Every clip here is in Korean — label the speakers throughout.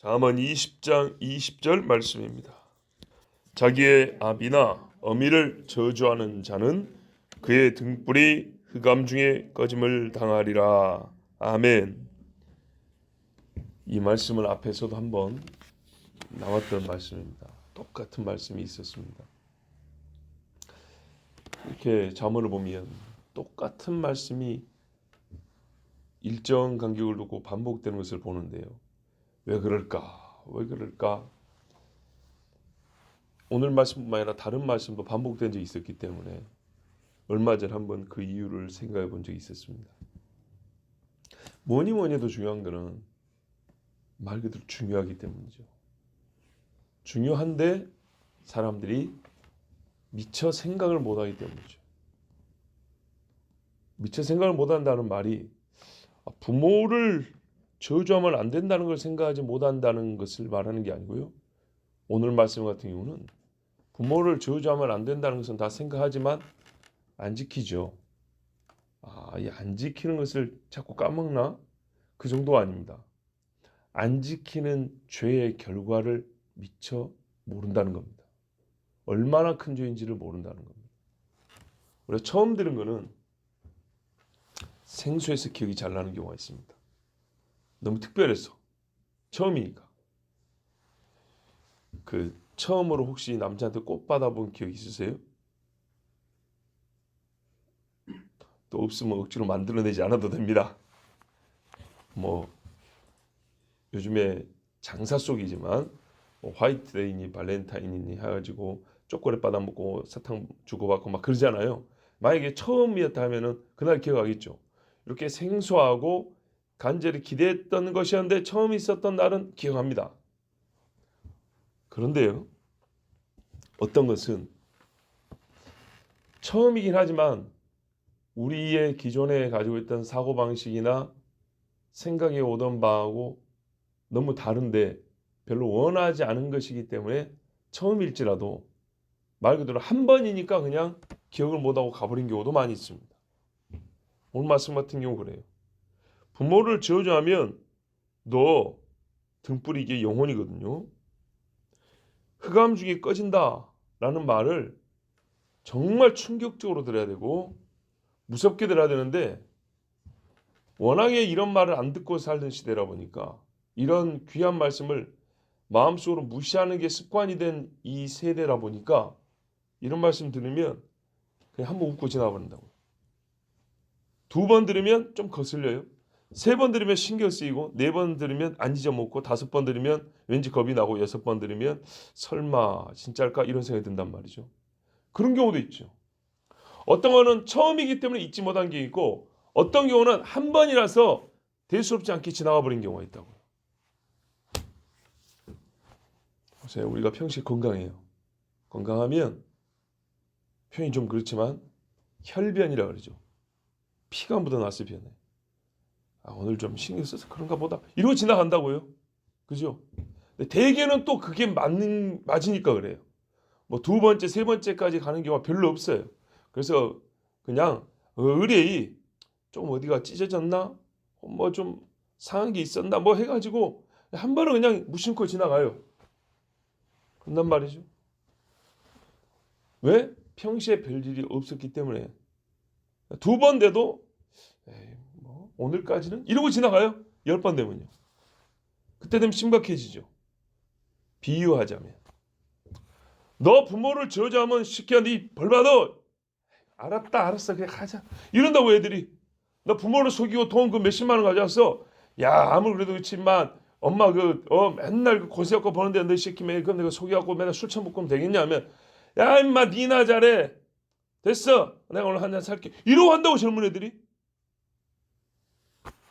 Speaker 1: 잠언 20장 20절 말씀입니다. 자기의 아비나 어미를 저주하는 자는 그의 등불이 흑암 중에 꺼짐을 당하리라. 아멘. 이 말씀은 앞에서도 한번 나왔던 말씀입니다. 똑같은 말씀이 있었습니다. 이렇게 잠언을 보면 똑같은 말씀이 일정 간격을 두고 반복되는 것을 보는데요. 왜 그럴까? 왜 그럴까? 오늘 말씀뿐만 아니라 다른 말씀도 반복된 적이 있었기 때문에 얼마 전 한번 그 이유를 생각해 본 적이 있었습니다. 뭐니 해도 중요한 거는 말 그대로 중요하기 때문이죠. 중요한데 사람들이 미처 생각을 못하기 때문이죠. 미처 생각을 못한다는 말이 부모를 저주하면 안 된다는 걸 생각하지 못한다는 것을 말하는 게 아니고요. 오늘 말씀 같은 경우는 부모를 저주하면 안 된다는 것은 다 생각하지만 안 지키죠. 이 안 지키는 것을 자꾸 까먹나? 그 정도 아닙니다. 안 지키는 죄의 결과를 미처 모른다는 겁니다. 얼마나 큰 죄인지를 모른다는 겁니다. 우리가 처음 들은 거는 생소해서 기억이 잘 나는 경우가 있습니다. 너무 특별해서 처음이니까. 그 처음으로 혹시 남자한테 꽃 받아본 기억 있으세요? 또 없으면 억지로 만들어내지 않아도 됩니다. 뭐 요즘에 장사 속이지만 화이트데이니 발렌타인이니 해가지고 초콜릿 받아먹고 사탕 주고받고 막 그러잖아요. 만약에 처음이었다 하면은 그날 기억하겠죠. 이렇게 생소하고 간절히 기대했던 것이었는데 처음 있었던 날은 기억합니다. 그런데요, 어떤 것은 처음이긴 하지만 우리의 기존에 가지고 있던 사고방식이나 생각이 오던 바하고 너무 다른데 별로 원하지 않은 것이기 때문에 처음일지라도 말 그대로 한 번이니까 그냥 기억을 못하고 가버린 경우도 많이 있습니다. 오늘 말씀 같은 경우 그래요. 부모를 저주하면 너 등불이 이게 영혼이거든요. 흑암 중에 꺼진다 라는 말을 정말 충격적으로 들어야 되고 무섭게 들어야 되는데 워낙에 이런 말을 안 듣고 살던 시대라 보니까 이런 귀한 말씀을 마음속으로 무시하는 게 습관이 된 이 세대라 보니까 이런 말씀 들으면 그냥 한번 웃고 지나버린다고요. 두 번 들으면 좀 거슬려요. 세 번 들으면 신경 쓰이고 네 번 들으면 안 잊어먹고 다섯 번 들으면 왠지 겁이 나고 여섯 번 들으면 설마 진짜일까 이런 생각이 든단 말이죠. 그런 경우도 있죠. 어떤 거는 처음이기 때문에 잊지 못한 게 있고 어떤 경우는 한 번이라서 대수롭지 않게 지나가 버린 경우가 있다고요. 보세요. 우리가 평소에 건강해요. 건강하면 표현이 좀 그렇지만 혈변이라 그러죠. 피가 묻어났을 변해. 오늘 좀 신경 써서 그런가 보다. 이러고 지나간다고요. 그죠? 근데 대개는 또 그게 맞으니까 그래요. 뭐 두 번째, 세 번째까지 가는 경우가 별로 없어요. 그래서 그냥 의뢰이 좀 어디가 찢어졌나? 뭐 좀 상한 게 있었나? 뭐 해가지고 한 번은 그냥 무심코 지나가요. 그런단 말이죠. 왜? 평시에 별일이 없었기 때문에. 두 번 돼도 뭐 오늘까지는 이러고 지나가요. 10번 되면요. 그때 되면 심각해지죠. 비유하자면 너 부모를 저주하면 시켜 네 벌받아. 알았다 알았어 그냥 가자. 이런다고 애들이. 너 부모를 속이고 돈 그 몇십만 원 가져왔어. 야 아무리 그래도 그렇지만 엄마 맨날 그 고생하고 버는데 너 새끼 매일 그 내가 속여갖고 맨날 술 처먹으면 되겠냐 하면 야 임마 니나 잘해. 됐어 내가 오늘 한 잔 살게. 이러고 한다고 젊은 애들이.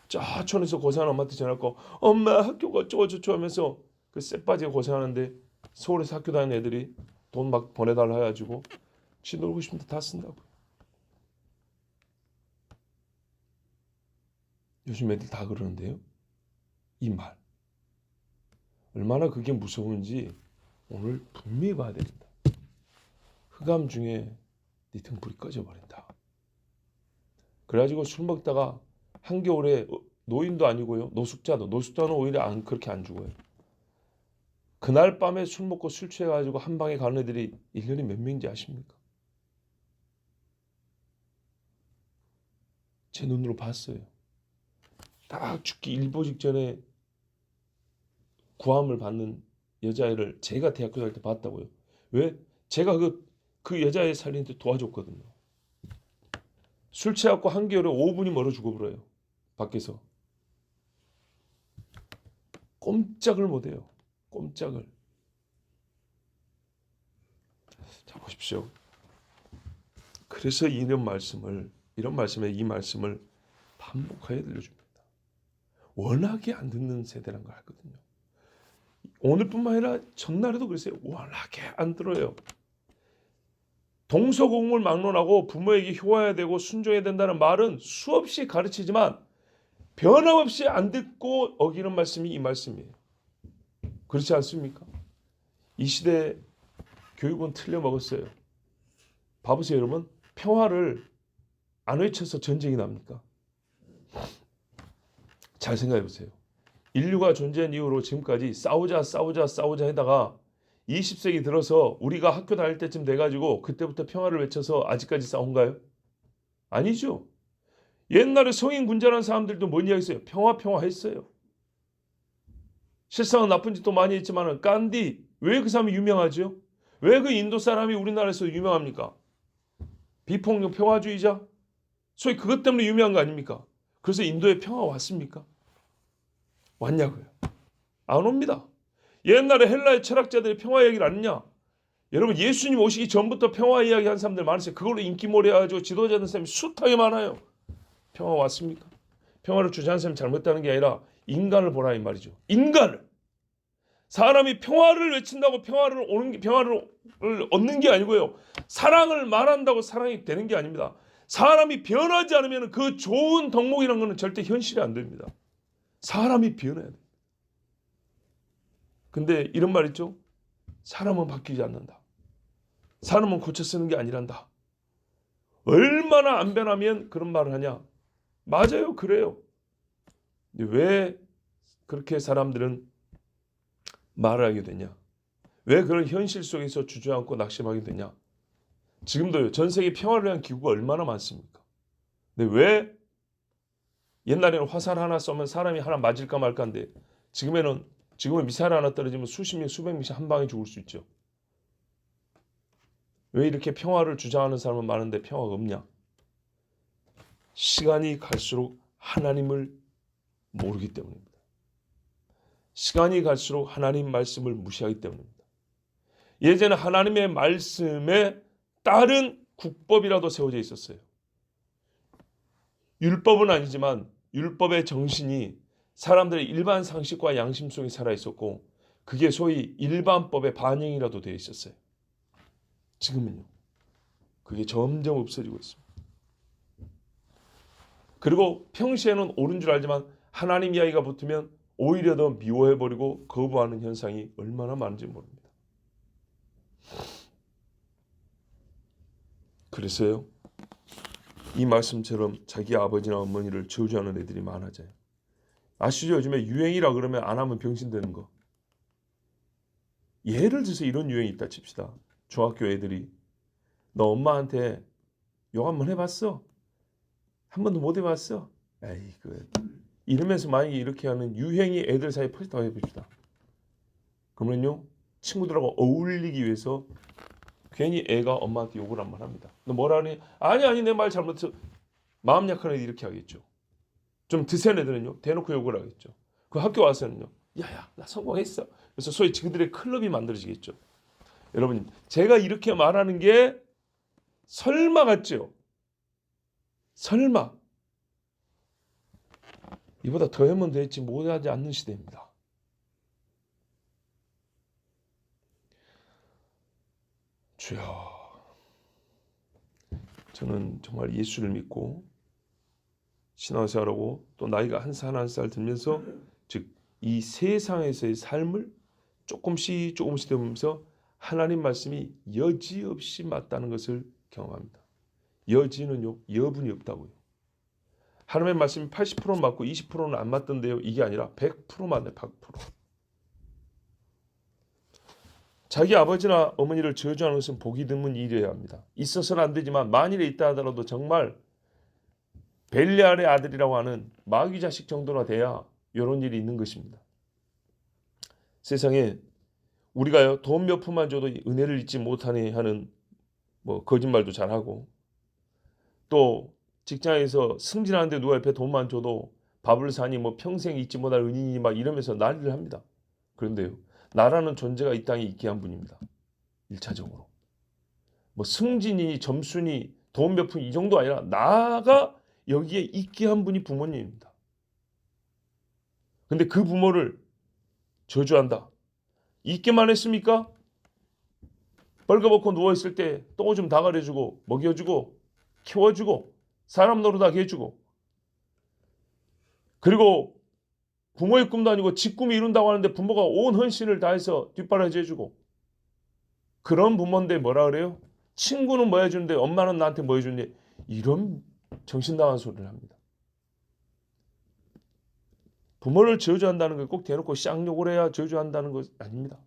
Speaker 1: 짜촌에서 고생하는 엄마한테 전화하고 엄마 학교가 어쩌고저쩌고 하면서 그 쎄빠지게 고생하는데 서울에서 학교 다니는 애들이 돈 막 보내달라 해가지고 지 놀고 싶은데 다 쓴다고. 요즘 애들 다 그러는데요. 이 말 얼마나 그게 무서운지 오늘 분명히 봐야 됩니다. 흑암 중에 네 등불이 꺼져버린다. 그래가지고 술 먹다가 한겨울에 노인도 아니고요. 노숙자는 오히려 그렇게 안 죽어요. 그날 밤에 술 먹고 술 취해가지고 한 방에 가는 애들이 1년에 몇 명인지 아십니까? 제 눈으로 봤어요. 딱 죽기 일보 직전에 구함을 받는 여자애를 제가 대학교 다닐 때 봤다고요. 왜? 제가 그 여자애 살리는데 도와줬거든요. 술 취해갖고 한겨울에 5분이 멀어 죽어버려요. 밖에서. 꼼짝을 못해요. 꼼짝을. 자, 보십시오. 그래서 이런 말씀에 이 말씀을 반복하여 들려줍니다. 워낙에 안 듣는 세대란 걸 알거든요. 오늘뿐만 아니라 전날에도 그랬어요. 워낙에 안 들어요. 동서고금을 막론하고 부모에게 효해야 되고 순종해야 된다는 말은 수없이 가르치지만 변함없이 안 듣고 어기는 말씀이 이 말씀이에요. 그렇지 않습니까? 이 시대 교육은 틀려먹었어요. 봐보세요, 여러분. 평화를 안 외쳐서 전쟁이 납니까? 잘 생각해 보세요. 인류가 존재한 이후로 지금까지 싸우자 하다가 20세기 들어서 우리가 학교 다닐 때쯤 돼가지고 그때부터 평화를 외쳐서 아직까지 싸운가요? 아니죠. 옛날에 성인 군자라는 사람들도 뭔 이야기 했어요? 평화 했어요. 실상은 나쁜 짓도 많이 했지만 간디, 왜 그 사람이 유명하죠? 왜 그 인도 사람이 우리나라에서 유명합니까? 비폭력 평화주의자? 소위 그것 때문에 유명한 거 아닙니까? 그래서 인도에 평화 왔습니까? 왔냐고요? 안 옵니다. 옛날에 헬라의 철학자들이 평화 얘기를 안 했냐? 여러분, 예수님 오시기 전부터 평화 이야기 한 사람들 많으세요. 그걸로 인기몰이 해가지고 지도자 된 사람이 숱하게 많아요. 평화 왔습니까? 평화를 주장하는 사람이 잘못다는 게 아니라 인간을 보라 이 말이죠. 인간을. 사람이 평화를 외친다고 평화를 얻는 게 아니고요. 사랑을 말한다고 사랑이 되는 게 아닙니다. 사람이 변하지 않으면 그 좋은 덕목이라는 것은 절대 현실이 안 됩니다. 사람이 변해야 돼. 근데 이런 말 있죠? 사람은 바뀌지 않는다. 사람은 고쳐 쓰는 게 아니란다. 얼마나 안 변하면 그런 말을 하냐? 맞아요. 그래요. 근데 왜 그렇게 사람들은 말을 하게 되냐? 왜 그런 현실 속에서 주저앉고 낙심하게 되냐? 지금도요. 전 세계 평화를 위한 기구가 얼마나 많습니까? 근데 왜 옛날에는 화살 하나 쏘면 사람이 하나 맞을까 말까인데 지금은 미사일 하나 떨어지면 수십 명, 수백 명씩 한 방에 죽을 수 있죠. 왜 이렇게 평화를 주장하는 사람은 많은데 평화가 없냐? 시간이 갈수록 하나님을 모르기 때문입니다. 시간이 갈수록 하나님 말씀을 무시하기 때문입니다. 예전에 하나님의 말씀에 따른 국법이라도 세워져 있었어요. 율법은 아니지만 율법의 정신이 사람들의 일반 상식과 양심 속에 살아 있었고 그게 소위 일반법의 반영이라도 되어 있었어요. 지금은요. 그게 점점 없어지고 있습니다. 그리고 평시에는 옳은 줄 알지만 하나님 이야기가 붙으면 오히려 더 미워해버리고 거부하는 현상이 얼마나 많은지 모릅니다. 그래서요. 이 말씀처럼 자기 아버지나 어머니를 저주하는 애들이 많아져요. 아시죠? 요즘에 유행이라 그러면 안 하면 병신 되는 거. 예를 들어서 이런 유행이 있다 칩시다. 중학교 애들이 너 엄마한테 욕 한번 해봤어? 한 번도 못 해봤어? 에이 이러면서 만약에 이렇게 하는 유행이 애들 사이에 퍼졌다고 해봅시다. 그러면요. 친구들하고 어울리기 위해서 괜히 애가 엄마한테 욕을 한번 합니다. 너 뭐라 하니? 아니 내 말 잘못했어. 마음 약한 애들이 이렇게 하겠죠. 좀 드센 애들은요. 대놓고 욕을 하겠죠. 그 학교 와서는요. 야야 나 성공했어. 그래서 소위 그들의 클럽이 만들어지겠죠. 여러분 제가 이렇게 말하는 게 설마 같죠? 설마. 이보다 더 하면 되지 못하지 않는 시대입니다. 주여. 저는 정말 예수를 믿고 신앙생활하고 또 나이가 한 살 한 살 들면서 즉 이 세상에서의 삶을 조금씩 되면서 하나님 말씀이 여지없이 맞다는 것을 경험합니다. 여지는요. 여분이 없다고요. 하나님의 말씀이 80%는 맞고 20%는 안 맞던데요. 이게 아니라 100% 맞네. 100%. 자기 아버지나 어머니를 저주하는 것은 보기 드문 일이어야 합니다. 있어서는 안 되지만 만일에 있다 하더라도 정말 벨리알의 아들이라고 하는 마귀 자식 정도나 돼야 이런 일이 있는 것입니다. 세상에 우리가요 돈 몇 푼만 줘도 은혜를 잊지 못하니 하는 뭐 거짓말도 잘하고, 또 직장에서 승진하는데 누가 옆에 돈만 줘도 밥을 사니 뭐 평생 잊지 못할 은인이 막 이러면서 난리를 합니다. 그런데요 나라는 존재가 이 땅에 있게 한 분입니다. 1차적으로 뭐 승진이니 점수니 돈 몇 푼 이 정도 아니라 나가 여기에 있게 한 분이 부모님입니다. 근데 그 부모를 저주한다. 있게만 했습니까? 벌거벗고 누워있을 때 똥 좀 다 가려주고 먹여주고 키워주고 사람 노릇하게 해주고, 그리고 부모의 꿈도 아니고 지 꿈이 이룬다고 하는데 부모가 온 헌신을 다해서 뒷바라지 해주고, 그런 부모인데 뭐라 그래요? 친구는 뭐 해주는데 엄마는 나한테 뭐 해주는데, 이런 정신 나간 소리를 합니다. 부모를 저주한다는 걸 꼭 대놓고 쌍욕을 해야 저주한다는 것 아닙니다.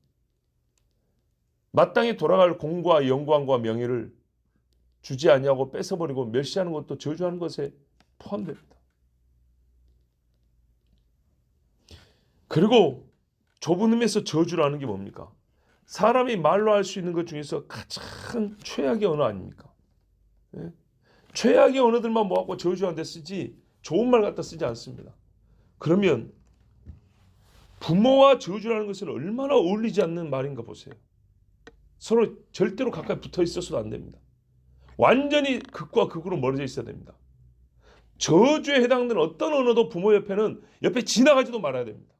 Speaker 1: 마땅히 돌아갈 공과 영광과 명예를 주지 않냐고 뺏어버리고 멸시하는 것도 저주하는 것에 포함됩니다. 그리고 좁은 의미에서 저주라는 게 뭡니까? 사람이 말로 할 수 있는 것 중에서 가장 최악의 언어 아닙니까? 예? 최악의 언어들만 모아갖고 저주하는 데 쓰지 좋은 말 갖다 쓰지 않습니다. 그러면 부모와 저주라는 것은 얼마나 어울리지 않는 말인가 보세요. 서로 절대로 가까이 붙어 있어서도 안 됩니다. 완전히 극과 극으로 멀어져 있어야 됩니다. 저주에 해당되는 어떤 언어도 부모 옆에는 옆에 지나가지도 말아야 됩니다.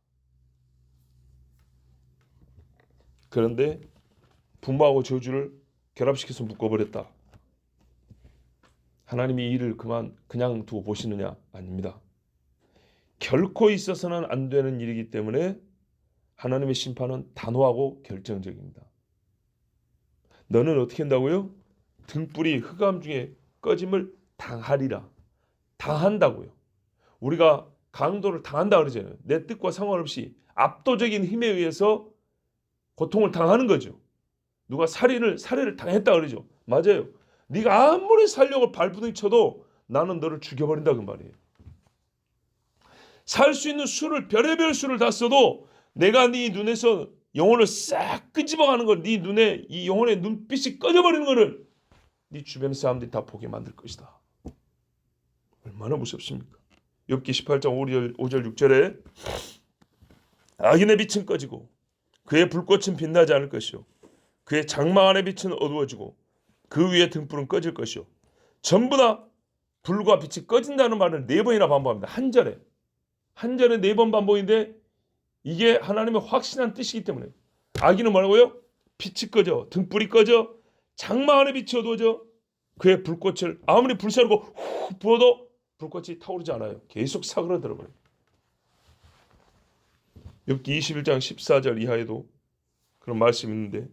Speaker 1: 그런데 부모하고 저주를 결합시켜서 묶어버렸다. 하나님이 이 일을 그냥 두고 보시느냐? 아닙니다. 결코 있어서는 안 되는 일이기 때문에 하나님의 심판은 단호하고 결정적입니다. 너는 어떻게 한다고요? 등불이 흑암 중에 꺼짐을 당하리라. 당한다고요. 우리가 강도를 당한다 그러잖아요. 내 뜻과 상관없이 압도적인 힘에 의해서 고통을 당하는 거죠. 누가 살해를 당했다 그러죠. 맞아요. 네가 아무리 살려고 발부둥이 쳐도 나는 너를 죽여버린다 그 말이에요. 살 수 있는 수를 별의별 수를 다 써도 내가 네 눈에서 영혼을 싹 끄집어가는 걸, 네 눈에 이 영혼의 눈빛이 꺼져버리는 거를 네 주변 사람들이 다 보게 만들 것이다. 얼마나 무섭습니까? 욥기 18장 5절 6절에 악인의 빛은 꺼지고 그의 불꽃은 빛나지 않을 것이요 그의 장막 안의 빛은 어두워지고 그 위에 등불은 꺼질 것이요. 전부 다 불과 빛이 꺼진다는 말을 4번이나 반복합니다. 한 절에 4번 반복인데 이게 하나님의 확신한 뜻이기 때문에. 악인은 뭐라고요? 빛이 꺼져, 등불이 꺼져, 장막 안의 빛이 어두워져, 그의 불꽃을 아무리 불사르고 후 부어도 불꽃이 타오르지 않아요. 계속 사그라들어버려요. 욥기 21장 14절 이하에도 그런 말씀이 있는데,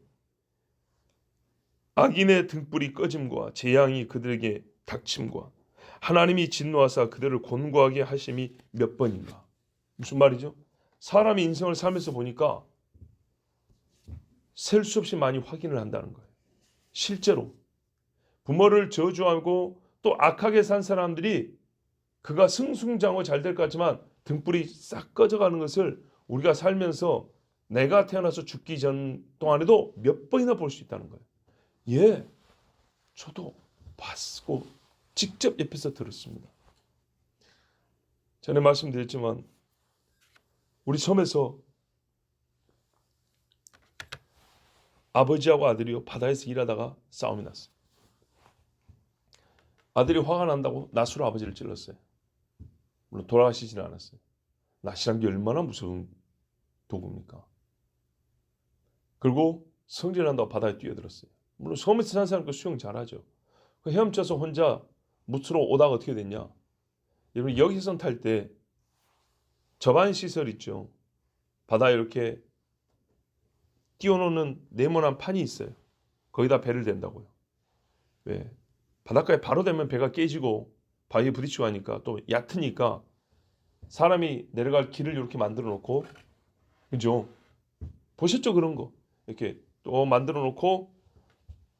Speaker 1: 악인의 등불이 꺼짐과 재앙이 그들에게 닥침과 하나님이 진노하사 그들을 곤고하게 하심이 몇 번인가. 무슨 말이죠? 사람이 인생을 살면서 보니까 셀 수 없이 많이 확인을 한다는 거예요. 실제로 부모를 저주하고 또 악하게 산 사람들이 그가 승승장구 잘 될 것 같지만 등불이 싹 꺼져가는 것을 우리가 살면서 내가 태어나서 죽기 전 동안에도 몇 번이나 볼 수 있다는 거예요. 예, 저도 봤고 직접 옆에서 들었습니다. 전에 말씀드렸지만 우리 섬에서 아버지하고 아들이요 바다에서 일하다가 싸움이 났어요. 아들이 화가 난다고 낫으로 아버지를 찔렀어요. 물론 돌아가시지는 않았어요. 낫이란 게 얼마나 무서운 도구입니까? 그리고 성질난다고 바다에 뛰어들었어요. 물론 섬에서 사는 사람 그 수영 잘하죠. 그 헤엄쳐서 혼자 무트로 오다가 어떻게 됐냐? 여러분 여기선 탈 때 저반 시설 있죠. 바다에 이렇게 띄워놓는 네모난 판이 있어요. 거기다 배를 댄다고요. 왜? 바닷가에 바로 되면 배가 깨지고 바위에 부딪히고 하니까 또 얕으니까 사람이 내려갈 길을 이렇게 만들어 놓고, 그죠? 보셨죠 그런 거? 이렇게 또 만들어 놓고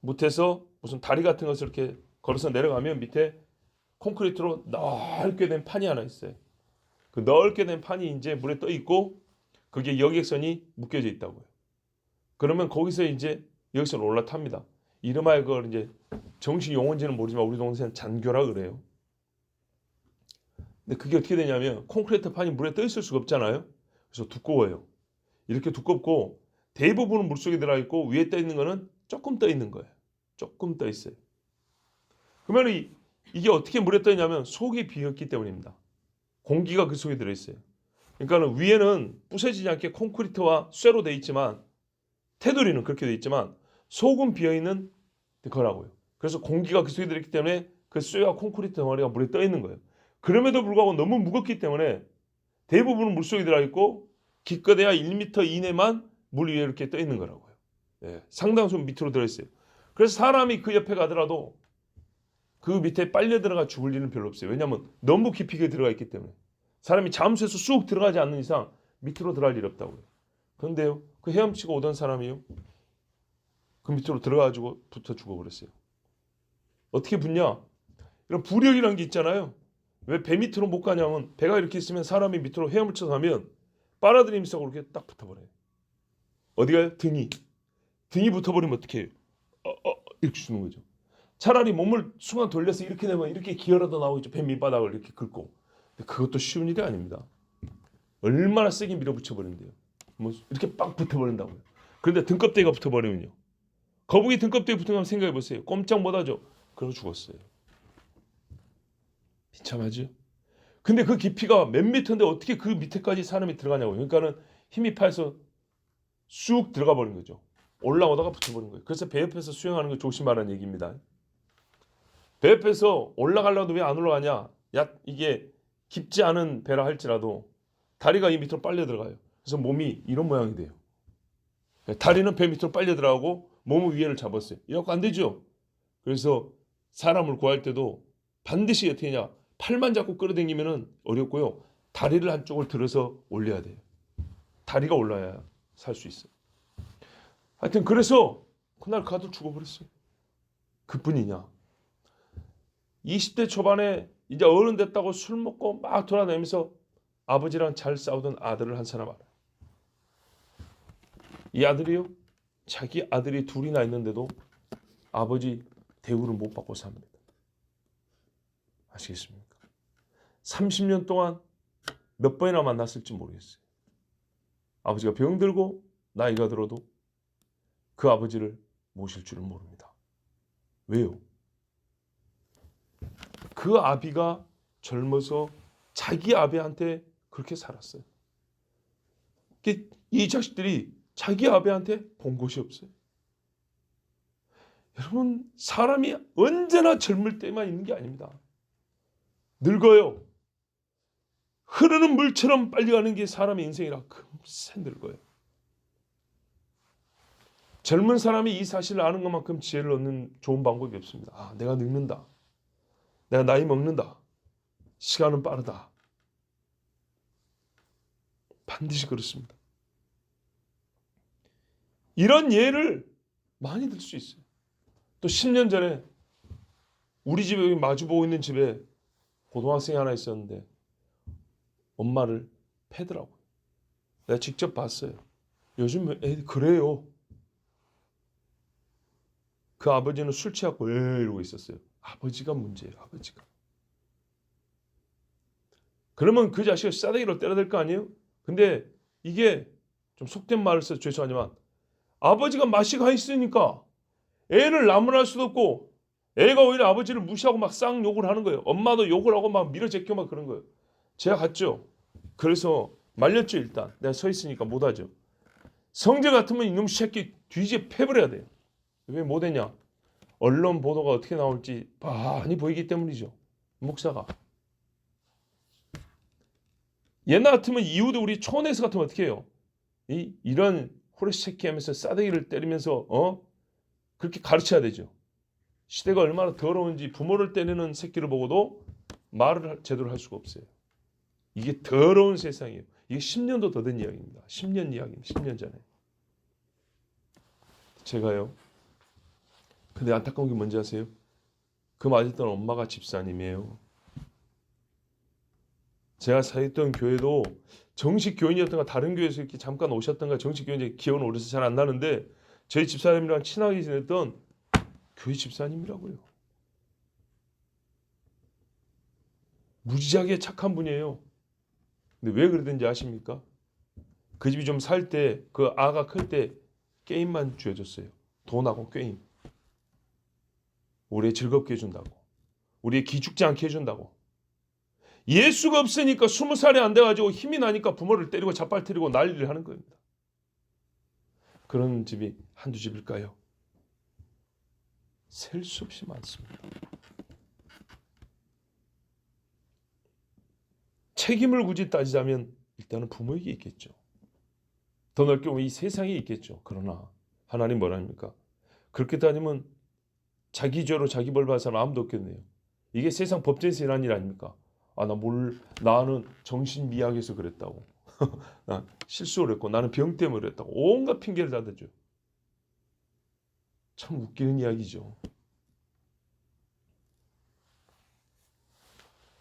Speaker 1: 밑에서 무슨 다리 같은 것을 이렇게 걸어서 내려가면 밑에 콘크리트로 넓게 된 판이 하나 있어요. 그 넓게 된 판이 이제 물에 떠 있고 그게 여객선이 묶여져 있다고요. 그러면 거기서 이제 여객선 올라탑니다. 이름하여 그걸 이제 정식 용어인지는 모르지만 우리 동네는 잔교라 그래요. 근데 그게 어떻게 되냐면 콘크리트 판이 물에 떠 있을 수가 없잖아요. 그래서 두꺼워요. 이렇게 두껍고 대부분은 물속에 들어가 있고 위에 떠 있는 거는 조금 떠 있는 거예요. 조금 떠 있어요. 그러면 이게 어떻게 물에 떠 있냐면 속이 비었기 때문입니다. 공기가 그 속에 들어 있어요. 그러니까 위에는 부서지지 않게 콘크리트와 쇠로 돼 있지만 테두리는 그렇게 돼 있지만 속은 비어 있는 거라고요. 그래서 공기가 그 속에 들어 있기 때문에 그 쇠와 콘크리트 덩어리가 물에 떠 있는 거예요. 그럼에도 불구하고 너무 무겁기 때문에 대부분은 물속에 들어 있고 기껏해야 1m 이내만 물 위에 이렇게 떠 있는 거라고요. 예, 상당수 밑으로 들어 있어요. 그래서 사람이 그 옆에 가더라도 그 밑에 빨려 들어가 죽을 일은 별로 없어요. 왜냐하면 너무 깊이 들어가 있기 때문에. 사람이 잠수해서 쑥 들어가지 않는 이상 밑으로 들어갈 일 없다고요. 그런데요, 그 헤엄치고 오던 사람이요, 그 밑으로 들어가가지고 붙어 죽어버렸어요. 어떻게 붙냐? 이런 부력이라는 게 있잖아요. 왜 배 밑으로 못 가냐면 배가 이렇게 있으면 사람이 밑으로 헤엄을 쳐서 가면 빨아들이면서 그렇게 딱 붙어버려요. 어디가요? 등이 붙어버리면 어떻게 해요? 이렇게 주는 거죠. 차라리 몸을 순간 돌려서 이렇게 되면 이렇게 기어라도 나오겠죠. 배 밑바닥을 이렇게 긁고. 근데 그것도 쉬운 일이 아닙니다. 얼마나 세게 밀어붙여 버린대요. 뭐 이렇게 빵 붙어버린다고요. 그런데 등껍데기가 붙어버리면요. 거북이 등껍데기 붙으면 생각해 보세요. 꼼짝 못하죠. 그러고 죽었어요. 비참하죠. 근데 그 깊이가 몇 미터인데 어떻게 그 밑에까지 사람이 들어가냐고요. 그러니까는 힘이 파해서 쑥 들어가 버린 거죠. 올라오다가 붙어버린 거예요. 그래서 배 옆에서 수영하는 거 조심하라는 얘기입니다. 배 옆에서 올라가려도 왜 안 올라가냐? 이게 깊지 않은 배라 할지라도 다리가 이 밑으로 빨려 들어가요. 그래서 몸이 이런 모양이 돼요. 다리는 배 밑으로 빨려 들어가고 몸은 위에를 잡았어요. 이렇게 안 되죠. 그래서 사람을 구할 때도 반드시 어떻게 하냐? 팔만 잡고 끌어당기면은 어렵고요. 다리를 한쪽을 들어서 올려야 돼요. 다리가 올라야 살 수 있어요. 하여튼 그래서 그날 그 아들 죽어버렸어요. 그뿐이냐? 20대 초반에 이제 어른 됐다고 술 먹고 막 돌아다니면서 아버지랑 잘 싸우던 아들을 한 사람 알아요. 이 아들이요, 자기 아들이 둘이나 있는데도 아버지 대우를 못 받고 삽니다. 아시겠습니까? 30년 동안 몇 번이나 만났을지 모르겠어요. 아버지가 병들고 나이가 들어도 그 아버지를 모실 줄은 모릅니다. 왜요? 그 아비가 젊어서 자기 아비한테 그렇게 살았어요. 이 자식들이 자기 아비한테 본 것이 없어요. 여러분, 사람이 언제나 젊을 때만 있는 게 아닙니다. 늙어요. 흐르는 물처럼 빨리 가는 게 사람의 인생이라 금세 늙어요. 젊은 사람이 이 사실을 아는 것만큼 지혜를 얻는 좋은 방법이 없습니다. 아, 내가 늙는다. 내가 나이 먹는다. 시간은 빠르다. 반드시 그렇습니다. 이런 예를 많이 들 수 있어요. 또 10년 전에 우리 집에 마주보고 있는 집에 고등학생이 하나 있었는데 엄마를 패더라고요. 내가 직접 봤어요. 요즘 애들 그래요. 그 아버지는 술 취하고 왜 이러고 있었어요. 아버지가 문제예요. 아버지가. 그러면 그 자식을 싸대기로 때려야 될 거 아니에요? 근데 이게 좀 속된 말을 써서 죄송하지만 아버지가 맛이 가 있으니까 애를 나무랄 수도 없고 애가 오히려 아버지를 무시하고 막 쌍 욕을 하는 거예요. 엄마도 욕을 하고 막 밀어제끼고 막 그런 거예요. 제가 갔죠. 그래서 말렸죠. 일단 내가 서 있으니까 못하죠. 성재 같으면 이놈 새끼 뒤지게 패버려야 돼요. 왜 못했냐? 언론 보도가 어떻게 나올지 많이 보이기 때문이죠. 목사가. 옛날 같으면 이후도 우리 초원에서 같으면 어떻게 해요? 이런 호레새끼 하면서 싸대기를 때리면서 그렇게 가르쳐야 되죠. 시대가 얼마나 더러운지 부모를 때리는 새끼를 보고도 말을 제대로 할 수가 없어요. 이게 더러운 세상이에요. 이게 10년도 더 된 이야기입니다. 10년 이야기입니다. 10년 전에. 제가요. 근데 안타까운 게 뭔지 아세요? 그 맞았던 엄마가 집사님이에요. 제가 사역했던 교회도 정식 교인이었던가 다른 교회에서 이렇게 잠깐 오셨던가 정식 교인인지 기억은 오래서 잘 안 나는데 저희 집사님이랑 친하게 지냈던 교회 집사님이라고요. 무지하게 착한 분이에요. 근데 왜 그러든지 아십니까? 그 집이 좀 살 때 그 아가 클 때 게임만 쥐어줬어요. 돈하고 게임. 우리 즐겁게 해준다고. 우리 기죽지 않게 해준다고. 예수가 없으니까 20살이 안 돼가지고 힘이 나니까 부모를 때리고 잡아뜨리고 난리를 하는 겁니다. 그런 집이 한두 집일까요? 셀 수 없이 많습니다. 책임을 굳이 따지자면 일단은 부모에게 있겠죠. 더 넓게 보면 이 세상에 있겠죠. 그러나 하나님 뭐랍니까? 그렇게 따지면 자기 죄로 자기 벌 받을 사람 아무도 없겠네요. 이게 세상 법정에서 일어난 일 아닙니까? 나는 정신미약해서 그랬다고. 나 실수를 했고 나는 병 때문에 그랬다고. 온갖 핑계를 다 대죠. 참 웃기는 이야기죠.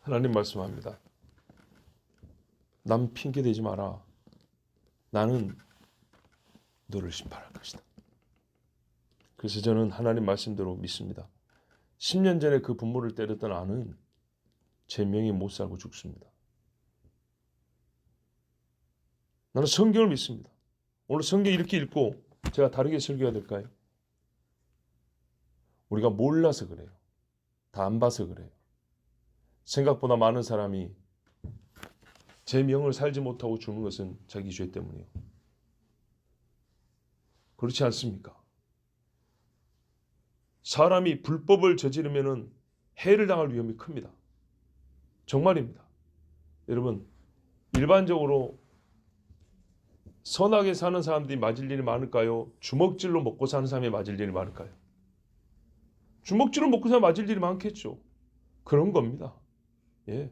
Speaker 1: 하나님 말씀합니다. 남 핑계 대지 마라. 나는 너를 심판할 것이다. 그래서 저는 하나님 말씀대로 믿습니다. 10년 전에 그 부모를 때렸던 아는 제 명예 못 살고 죽습니다. 나는 성경을 믿습니다. 오늘 성경 이렇게 읽고 제가 다르게 설교해야 될까요? 우리가 몰라서 그래요. 다 안 봐서 그래요. 생각보다 많은 사람이 제 명을 살지 못하고 죽는 것은 자기 죄 때문이에요. 그렇지 않습니까? 사람이 불법을 저지르면 해를 당할 위험이 큽니다. 정말입니다. 여러분, 일반적으로 선하게 사는 사람들이 맞을 일이 많을까요? 주먹질로 먹고 사는 사람이 맞을 일이 많을까요? 주먹질로 먹고 사는 맞을 일이 많겠죠. 그런 겁니다. 예.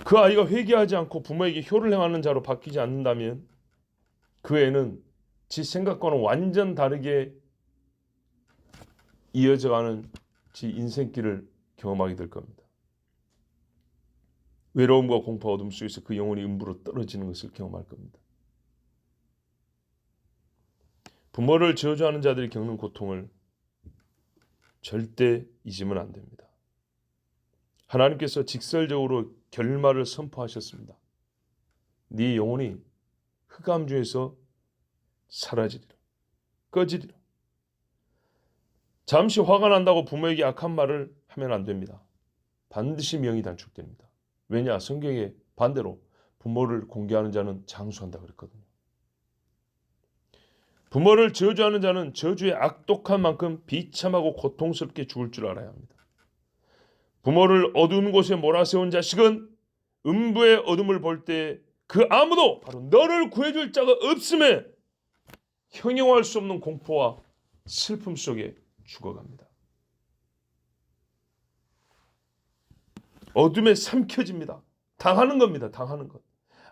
Speaker 1: 그 아이가 회개하지 않고 부모에게 효를 행하는 자로 바뀌지 않는다면 그 애는 지 생각과는 완전 다르게 이어져가는 지 인생길을 경험하게 될 겁니다. 외로움과 공포 어둠 속에서 그 영혼이 음부로 떨어지는 것을 경험할 겁니다. 부모를 저주하는 자들이 겪는 고통을 절대 잊으면 안 됩니다. 하나님께서 직설적으로 결말을 선포하셨습니다. 네 영혼이 흑암 중에서 사라지리라. 꺼지리라. 잠시 화가 난다고 부모에게 악한 말을 하면 안 됩니다. 반드시 명이 단축됩니다. 왜냐? 성경에 반대로 부모를 공개하는 자는 장수한다 그랬거든요. 부모를 저주하는 자는 저주의 악독한 만큼 비참하고 고통스럽게 죽을 줄 알아야 합니다. 부모를 어두운 곳에 몰아세운 자식은 음부의 어둠을 볼 때 그 아무도 바로 너를 구해줄 자가 없음에 형용할 수 없는 공포와 슬픔 속에 죽어갑니다. 어둠에 삼켜집니다. 당하는 겁니다. 당하는 것.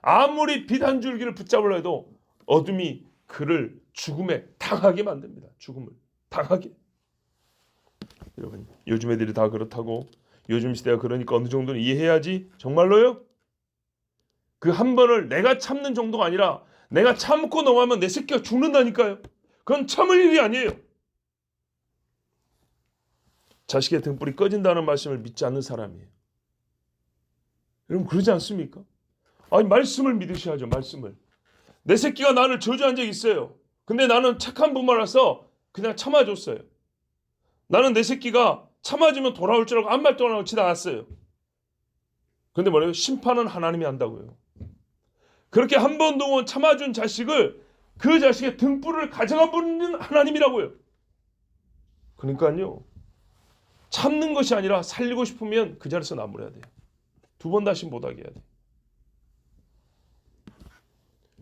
Speaker 1: 아무리 빛 한 줄기를 붙잡으려 해도 어둠이 그를 죽음에 당하게 만듭니다. 죽음을 당하게. 여러분, 요즘 애들이 다 그렇다고 요즘 시대가 그러니까 어느 정도는 이해해야지. 정말로요? 그 한 번을 내가 참는 정도가 아니라 내가 참고 넘어가면 내 새끼가 죽는다니까요. 그건 참을 일이 아니에요. 자식의 등불이 꺼진다는 말씀을 믿지 않는 사람이에요. 여러분 그러지 않습니까? 아니 말씀을 믿으셔야죠. 말씀을. 내 새끼가 나를 저주한 적이 있어요. 근데 나는 착한 부모라서 그냥 참아줬어요. 나는 내 새끼가 참아주면 돌아올 줄 알고 아무 말도 안 하고 지나갔어요. 근데 뭐래요? 심판은 하나님이 한다고요. 그렇게 한 번 동안 참아준 자식을 그 자식의 등불을 가져가 버리는 하나님이라고요. 그러니까요. 참는 것이 아니라 살리고 싶으면 그 자리에서 나무라야 돼요. 두 번 다시 못하게 해야 돼요.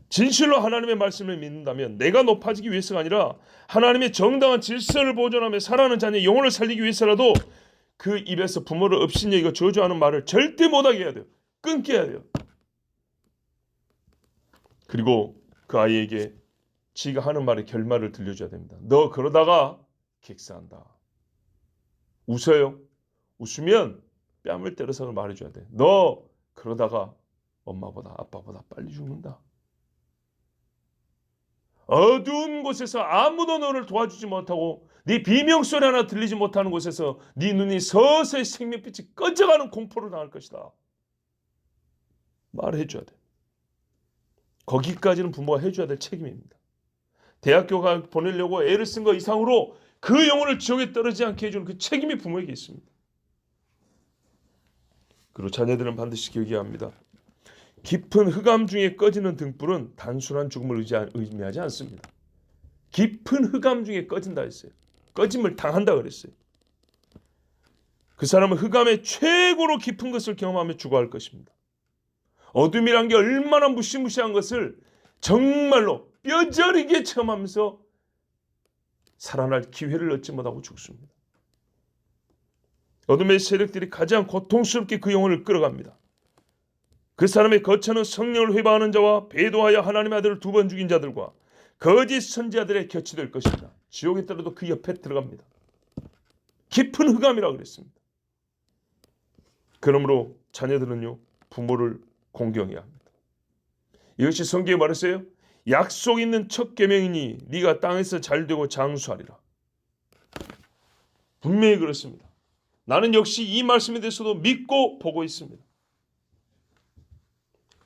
Speaker 1: 진실로 하나님의 말씀을 믿는다면 내가 높아지기 위해서가 아니라 하나님의 정당한 질서를 보존하며 살아가는 자녀의 영혼을 살리기 위해서라도 그 입에서 부모를 업신여기고 저주하는 말을 절대 못하게 해야 돼요. 끊게 해야 돼요. 그리고 그 아이에게 지가 하는 말의 결말을 들려줘야 됩니다. 너 그러다가 객사한다. 웃어요. 웃으면 뺨을 때려서 말해줘야 돼. 너 그러다가 엄마보다 아빠보다 빨리 죽는다. 어두운 곳에서 아무도 너를 도와주지 못하고 네 비명소리 하나 들리지 못하는 곳에서 네 눈이 서서히 생명빛이 꺼져가는 공포를 당할 것이다. 말해줘야 돼. 거기까지는 부모가 해줘야 될 책임입니다. 대학교 보내려고 애를 쓴 거 이상으로 그 영혼을 지옥에 떨어지지 않게 해주는 그 책임이 부모에게 있습니다. 그리고 자녀들은 반드시 기억해야 합니다. 깊은 흑암 중에 꺼지는 등불은 단순한 죽음을 의미하지 않습니다. 깊은 흑암 중에 꺼진다 했어요. 꺼짐을 당한다 그랬어요. 그 사람은 흑암의 최고로 깊은 것을 경험하며 죽어갈 것입니다. 어둠이란 게 얼마나 무시무시한 것을 정말로 뼈저리게 체험하면서 살아날 기회를 얻지 못하고 죽습니다. 어둠의 세력들이 가장 고통스럽게 그 영혼을 끌어갑니다. 그 사람의 거처는 성령을 회방하는 자와 배도하여 하나님의 아들을 2번 죽인 자들과 거짓 선지자들의 곁이 될 것입니다. 지옥에 떨어도 그 옆에 들어갑니다. 깊은 흑암이라고 그랬습니다. 그러므로 자녀들은요, 부모를 공경해야 합니다. 이것이 성경에 말했어요. 약속 있는 첫 계명이니 네가 땅에서 잘되고 장수하리라. 분명히 그렇습니다. 나는 역시 이 말씀에 대해서도 믿고 보고 있습니다.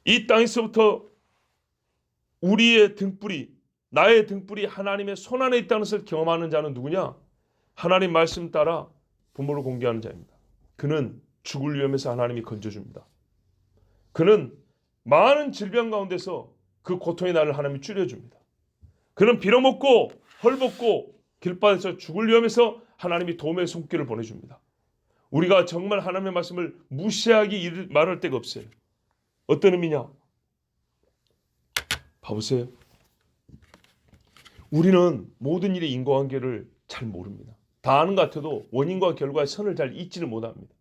Speaker 1: 이 땅에서부터 우리의 등불이, 나의 등불이 하나님의 손안에 있다는 것을 경험하는 자는 누구냐? 하나님 말씀 따라 부모를 공경하는 자입니다. 그는 죽을 위험에서 하나님이 건져줍니다. 그는 많은 질병 가운데서 그 고통의 날을 하나님이 줄여줍니다. 그는 빌어먹고 헐벗고 길바닥에서 죽을 위험에서 하나님이 도움의 손길을 보내줍니다. 우리가 정말 하나님의 말씀을 무시하기 말할 데가 없어요. 어떤 의미냐? 봐보세요. 우리는 모든 일의 인과관계를 잘 모릅니다. 다 아는 것 같아도 원인과 결과의 선을 잘 잊지를 못합니다.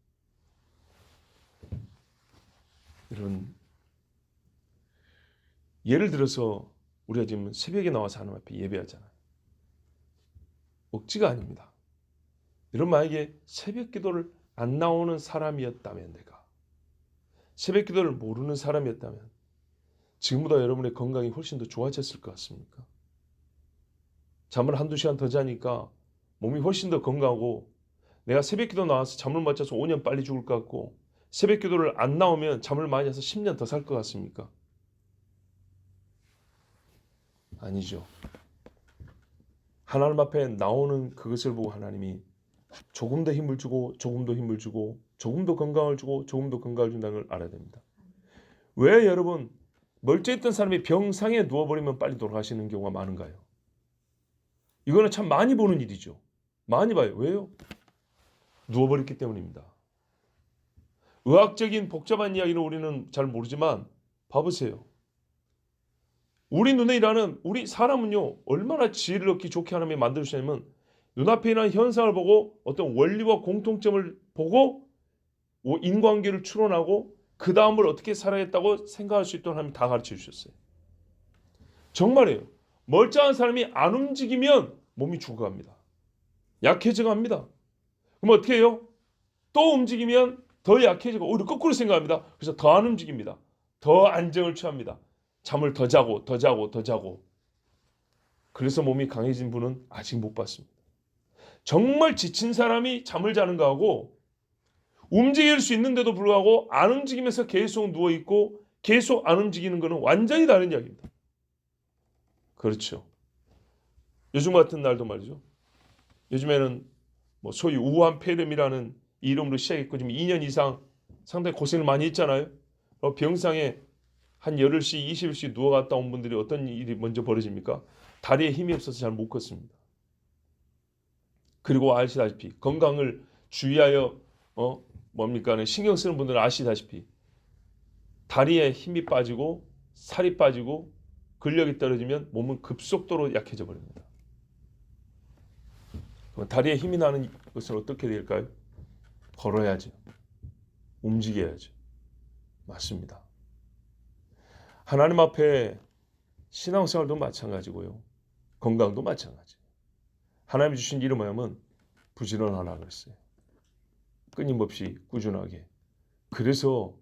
Speaker 1: 여러분, 예를 들어서 우리가 지금 새벽에 나와서 하나님 앞에 예배하잖아요. 억지가 아닙니다. 여러분, 만약에 새벽 기도를 안 나오는 사람이었다면, 내가 새벽 기도를 모르는 사람이었다면 지금보다 여러분의 건강이 훨씬 더 좋아졌을 것 같습니까? 잠을 한두 시간 더 자니까 몸이 훨씬 더 건강하고, 내가 새벽 기도 나와서 잠을 못 자서 5년 빨리 죽을 것 같고, 새벽 기도를 안 나오면 잠을 많이 자서 10년 더 살 것 같습니까? 아니죠. 하나님 앞에 나오는 그것을 보고 하나님이 조금 더 힘을 주고 조금 더 힘을 주고 조금 더 건강을 주고 조금 더 건강을 준다는 걸 알아야 됩니다. 왜 여러분 멀쩡했던 사람이 병상에 누워버리면 빨리 돌아가시는 경우가 많은가요? 이거는 참 많이 보는 일이죠. 많이 봐요. 왜요? 누워버렸기 때문입니다. 의학적인 복잡한 이야기는 우리는 잘 모르지만 봐보세요. 우리 눈에 일하는 우리 사람은요, 얼마나 지혜를 얻기 좋게 하나님이 만들어주셨냐면, 눈앞에 일어나는 현상을 보고 어떤 원리와 공통점을 보고 인과관계를 추론하고 그 다음을 어떻게 살아야겠다고 생각할 수 있도록 하나님이 다 가르쳐 주셨어요. 정말이에요. 멀쩡한 사람이 안 움직이면 몸이 죽어갑니다. 약해져 갑니다. 그럼 어떻게 해요? 또 움직이면 더 약해지고 오히려 거꾸로 생각합니다. 그래서 더 안 움직입니다. 더 안정을 취합니다. 잠을 더 자고 더 자고 더 자고. 그래서 몸이 강해진 분은 아직 못 봤습니다. 정말 지친 사람이 잠을 자는 거하고 움직일 수 있는데도 불구하고 안 움직이면서 계속 누워있고 계속 안 움직이는 거는 완전히 다른 이야기입니다. 그렇죠. 요즘 같은 날도 말이죠. 요즘에는 뭐 소위 우한 폐렴이라는 이름으로 시작했고 지금 2년 이상 상당히 고생을 많이 했잖아요. 병상에 한 열흘씩 20일씩 누워갔다 온 분들이 어떤 일이 먼저 벌어집니까? 다리에 힘이 없어서 잘 못 걷습니다. 그리고 아시다시피 건강을 주의하여 신경 쓰는 분들은 아시다시피 다리에 힘이 빠지고 살이 빠지고 근력이 떨어지면 몸은 급속도로 약해져 버립니다. 그럼 다리에 힘이 나는 것은 어떻게 될까요? 걸어야죠. 움직여야죠. 맞습니다. 하나님 앞에 신앙생활도 마찬가지고요. 건강도 마찬가지. 하나님이 주신 일은 뭐냐면 부지런하라 그랬어요. 끊임없이 꾸준하게. 그래서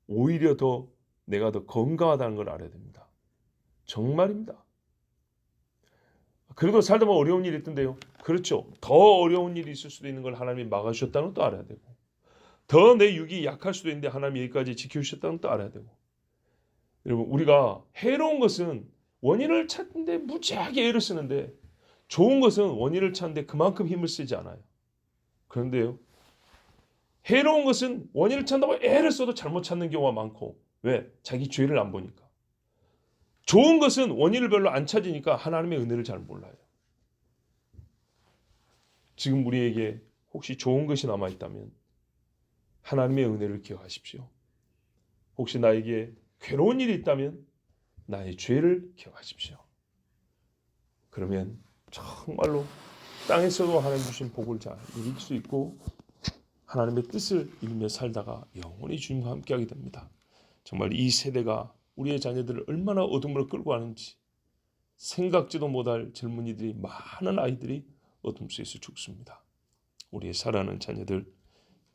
Speaker 1: 오히려 더 내가 더 건강하다는 걸 알아야 됩니다. 정말입니다. 그래도 살다 보면 어려운 일이 있던데요. 그렇죠. 더 어려운 일이 있을 수도 있는 걸 하나님이 막아주셨다는 것도 알아야 되고, 더 내 육이 약할 수도 있는데 하나님이 여기까지 지켜주셨다는 것도 알아야 되고. 여러분, 우리가 해로운 것은 원인을 찾는데 무지하게 애를 쓰는데, 좋은 것은 원인을 찾는데 그만큼 힘을 쓰지 않아요. 그런데요, 해로운 것은 원인을 찾는다고 애를 써도 잘못 찾는 경우가 많고, 왜? 자기 죄를 안 보니까. 좋은 것은 원인을 별로 안 찾으니까 하나님의 은혜를 잘 몰라요. 지금 우리에게 혹시 좋은 것이 남아있다면 하나님의 은혜를 기억하십시오. 혹시 나에게 괴로운 일이 있다면 나의 죄를 기억하십시오. 그러면 정말로 땅에서도 하나님 주신 복을 잘 누릴 수 있고 하나님의 뜻을 이루며 살다가 영원히 주님과 함께하게 됩니다. 정말 이 세대가 우리의 자녀들을 얼마나 어둠으로 끌고 가는지 생각지도 못할 젊은이들이, 많은 아이들이 어둠 속에서 죽습니다. 우리의 사랑하는 자녀들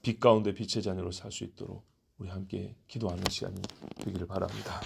Speaker 1: 빛 가운데 빛의 자녀로 살 수 있도록 우리 함께 기도하는 시간이 되기를 바랍니다.